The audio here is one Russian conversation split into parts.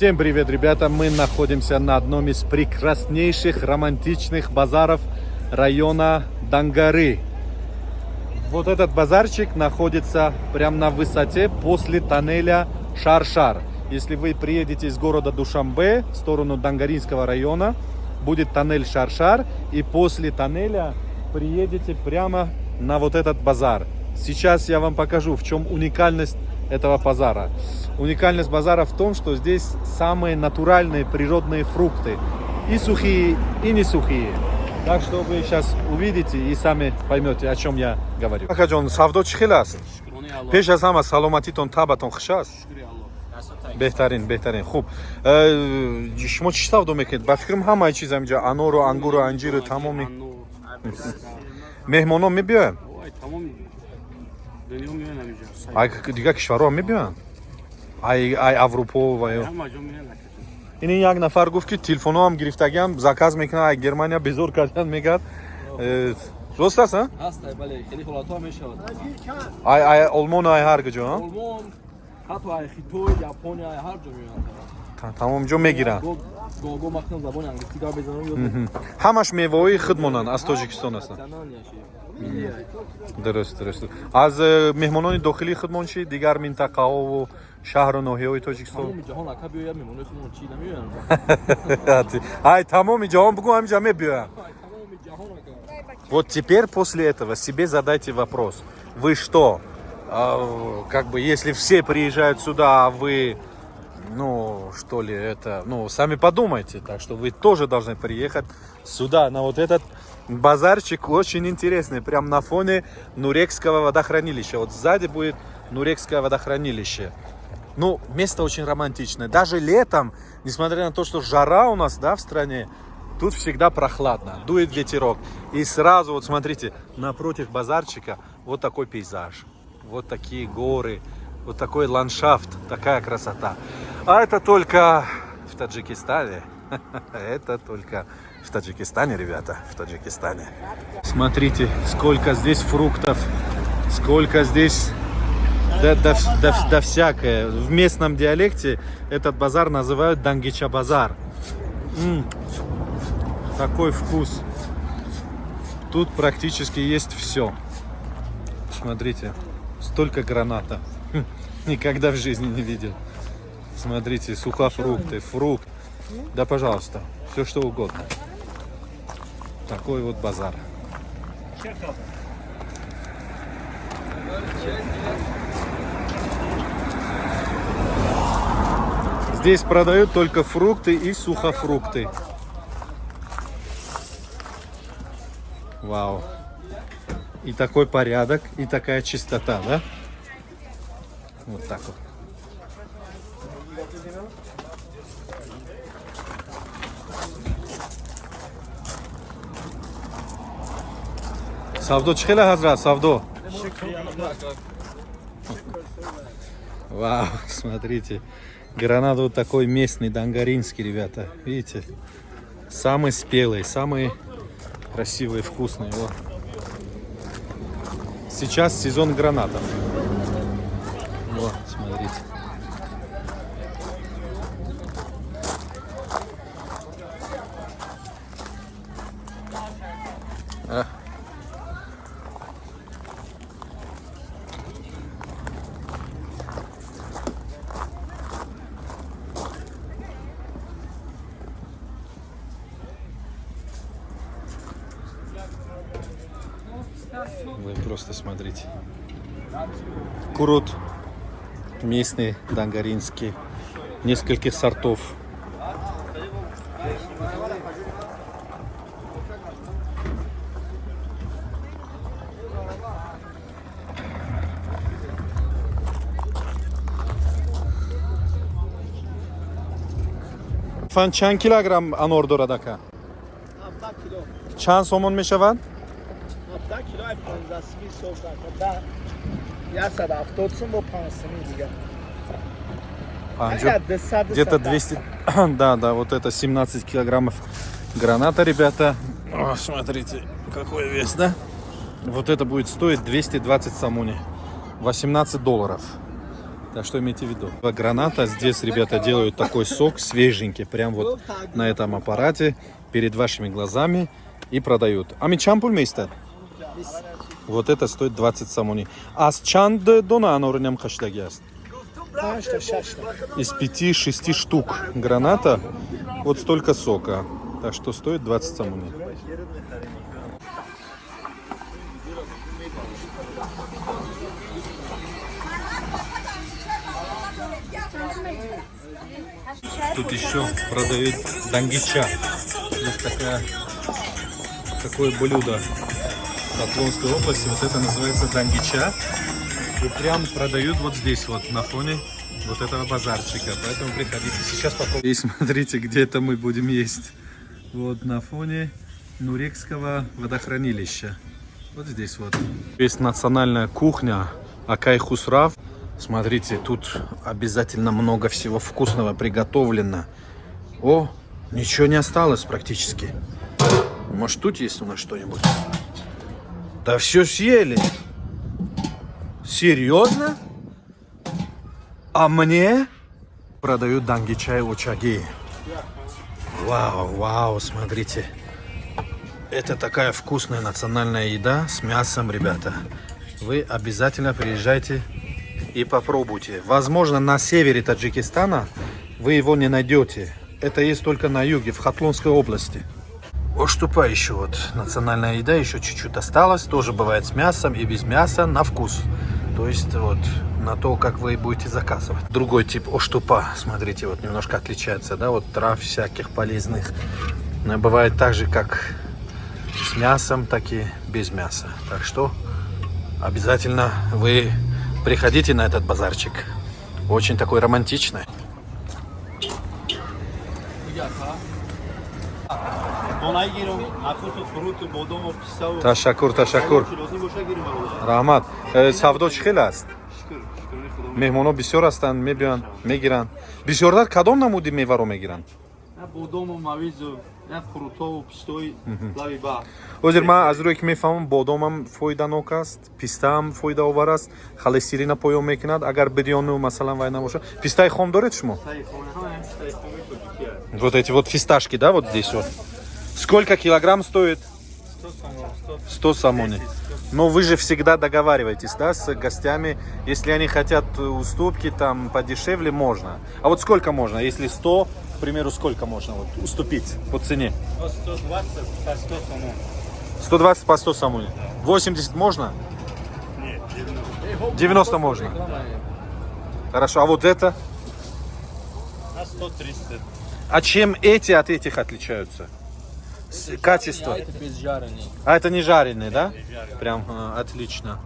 Всем привет, ребята! Мы находимся на одном из прекраснейших романтичных базаров района Дангары. Вот этот базарчик находится прямо на высоте после тоннеля Шар-Шар. Если вы приедете из города Душанбе в сторону Дангаринского района, будет тоннель Шар-Шар, и после тоннеля приедете прямо на вот этот базар. Сейчас я вам покажу, в чем уникальность этого базара. Уникальность базара в том, что здесь самые натуральные природные фрукты. И сухие, и не сухие. Так что вы сейчас увидите и сами поймете, о чем я говорю. Ахаджон, савдо чхилас? Пеш аз ҳама саломатитон, табатон хушас? Беҳтарин. Хуб. Шумо чӣ савдо мекунед? Ба фикрам ҳамаи чиза инҷа анору, ангуру, анҷиру тамоми. Меҳмонон мебиёянд? Дигар кишварҳо мебиёянд? Ай Аврупо ва ё. Ин як нафар гуфт ки телефонҳо ҳам гирифтагиам, заказ мекунад, ай Германия безор кардан мегӯяд. Рост аст, а? Аст, бале, хеле ҳолатҳо мешавад. Ай Олмон, ай ҳар ҷо, а? Олмон, ҳатто ай Хитой, Япония, ай ҳар ҷо меёянд. Тамом ҷо мегиранд. Гого махнам забони англиси гап безанам ёд. Ҳамаш мевоҳои худ монанд, аз Тоҷикистон ҳастанд. Дуруст. Аз меҳмонони дохилии худмон чӣ? Дигар минтақаҳову шаҳру ноҳияҳои Тоҷикистон? Тамоми ҷаҳон ака биёяд меҳмонони худмон чӣ намеёянд? Ай, тамоми ҷаҳон бугӯ ҳаминҷа мебиёянд. Тамоми ҷаҳон ака. Вот теперь после этого себе задайте вопрос. Вы что, как бы, если все приезжают сюда, а вы, что ли, это, сами подумайте. Так что вы тоже должны приехать сюда, на вот этот базарчик, очень интересный, прям на фоне Нурекского водохранилища. Вот сзади будет Нурекское водохранилище. Место очень романтичное. Даже летом, несмотря на то, что жара у нас, в стране, тут всегда прохладно, дует ветерок. И сразу, вот смотрите, напротив базарчика вот такой пейзаж. Вот такие горы, вот такой ландшафт, такая красота. А это только в Таджикистане. Это только в Таджикистане, ребята, в Таджикистане. Смотрите, сколько здесь фруктов, сколько здесь... Да всякое. В местном диалекте этот базар называют Дангича базар. Такой вкус. Тут практически есть все. Смотрите, столько граната. Никогда в жизни не видел. Смотрите, сухофрукты, фрукт. Да, пожалуйста, все что угодно. Такой вот базар. Здесь продают только фрукты и сухофрукты. Вау. И такой порядок, и такая чистота, да? Вот так вот. Савдо чхела хазрат, савдо. Вау, смотрите. Гранат вот такой местный, дангаринский, ребята. Видите? Самый спелый, самый красивый, вкусный. Вот. Сейчас сезон гранатов. Вот, смотрите. Вы просто смотрите. Курут местный, дангаринский, нескольких сортов. Фан чанд килограмм анор дорад ака? 17 кило. Чанд сомон мешавад? 17 кило 15 сом. 170 сом бо 5 сом дига. Где-то 200. Да, вот это 17 килограммов граната, ребята. О, смотрите, какой вес, да? Вот это будет стоить 220 самуни. $18. Так что имейте в виду. Граната, здесь ребята делают такой сок свеженький, прям вот на этом аппарате, перед вашими глазами и продают. А чампуль мейстер? Вот это стоит 20 самони. А с чанд дона анорням хаштагиаст? Из 5-6 штук граната вот столько сока. Так что стоит 20 самони. Тут еще продают дангича. Есть такое блюдо в Хатлонской области. Вот это называется дангича. И прям продают вот здесь вот на фоне вот этого базарчика. Поэтому приходите. Сейчас попробуем. И смотрите, где это мы будем есть. Вот на фоне Нурекского водохранилища. Вот здесь вот. Есть национальная кухня Акай Хусрав. Смотрите, тут обязательно много всего вкусного приготовлено. О, ничего не осталось практически. Может, тут есть у нас что-нибудь? Да все съели. Серьезно? А мне продают дангичай очаги. Вау, вау, смотрите. Это такая вкусная национальная еда с мясом, ребята. Вы обязательно приезжайте и попробуйте. Возможно, на севере Таджикистана вы его не найдете. Это есть только на юге, в Хатлонской области. Оштупа еще вот. Национальная еда еще чуть-чуть осталась. Тоже бывает с мясом и без мяса на вкус. То есть вот на то, как вы будете заказывать. Другой тип оштупа. Смотрите, вот немножко отличается. Да, вот трав всяких полезных. Но бывает так же, как с мясом, так и без мяса. Так что обязательно вы приходите на этот базарчик. Очень такой романтичный. Ташакур, ташакур. Рахмат. Савдо чӣ хел аст? Меҳмоно бисёр ҳастанд, мебиён, мегиранд. Бисёртар кадом намуди меваро мегиранд? ҳозир ман аз рӯе ки мефаҳмам бодомам фоиданок аст, пистаам фоидаовар аст, холестерина поён мекунад агар бирёну масалан вай набошад. Пистаи хом доред шумо? Вот эти вот фисташки, да, вот здесь вот. Сколько килограмм стоит? 100 самони. Но вы же всегда договариваетесь, да, с гостями. Если они хотят уступки там подешевле, можно. А вот сколько можно? Если 100, к примеру, сколько можно вот уступить по цене? 120 по 100 самони. 120 по 100 самони. 80 можно? Нет, 90 можно. Хорошо, а вот это? На 130. А чем эти от этих отличаются? Качество. Это без жареный. А это не жареный, да? Прям отлично.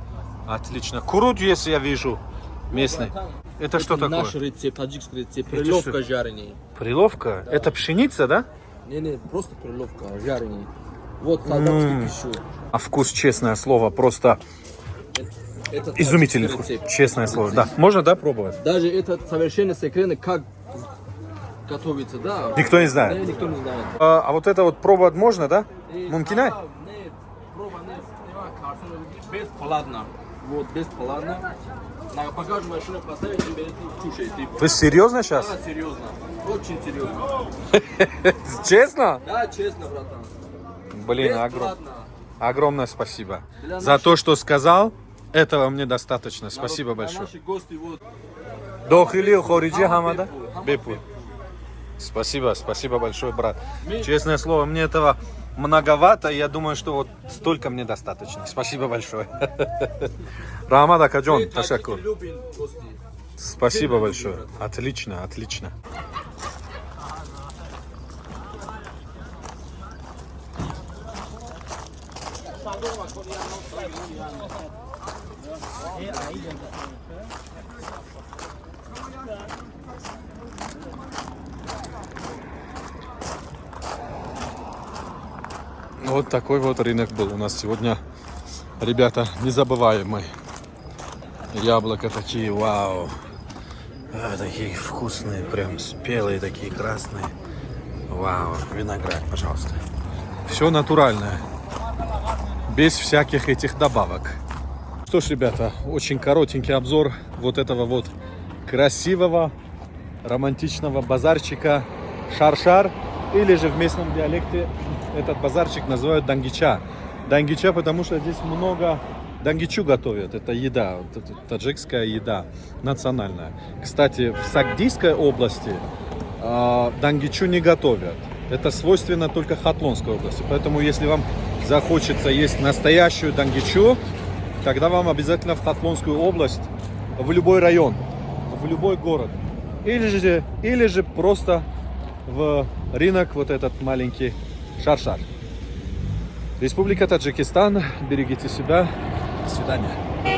Отлично. Курут, если я вижу, местный. Это что такое? Наш рецепт, таджикский рецепт. Приловка жареный. Приловка? Да. Это пшеница, да? Не, просто приловка жареный. Вот солдатский пищу. А вкус, честное слово, просто Это изумительный вкус. рецепт. Честное слово. Да. Можно, да, пробовать? Даже это совершенно секретно, как готовится, да. Никто не знает. Да, никто не знает. А вот это вот пробовать можно, да? Мумкинай? Нет, проба нет. Без паладна. Вот, без паладна. Покажу машину, поставить тебе кушайте. Вы серьезно сейчас? Да, серьезно. Очень серьезно. Честно? Да, честно, братан. Блин, Без паладна. огромное спасибо. Для За то, что сказал, этого мне достаточно. Спасибо Для большое. наших гостей вот. Дохили, хориджи, хамада? Бепур. Бепур. Спасибо большое, брат. Честное слово, мне этого многовато. Я думаю, что вот столько мне достаточно. Спасибо большое. Рахмат Акаджон, Мы ташакур. таджики любим гостей. Спасибо большое. Отлично, отлично. Вот такой вот рынок был у нас сегодня. Ребята, незабываемый. Яблоко такие, вау. Такие вкусные, прям спелые, такие красные. Вау, виноград, пожалуйста. Все натуральное. Без всяких этих добавок. Что ж, ребята, очень коротенький обзор вот этого вот красивого, романтичного базарчика Шар-Шар, или же в местном диалекте этот базарчик называют Дангича. Дангича, потому что здесь много дангичу готовят, это еда, вот это таджикская еда, национальная. Кстати, в Сагдийской области дангичу не готовят. Это свойственно только Хатлонской области. Поэтому, если вам захочется есть настоящую дангичу, тогда вам обязательно в Хатлонскую область, в любой район, в любой город. Или же просто в рынок вот этот маленький Шар-Шар. Республика Таджикистан. Берегите себя. До свидания.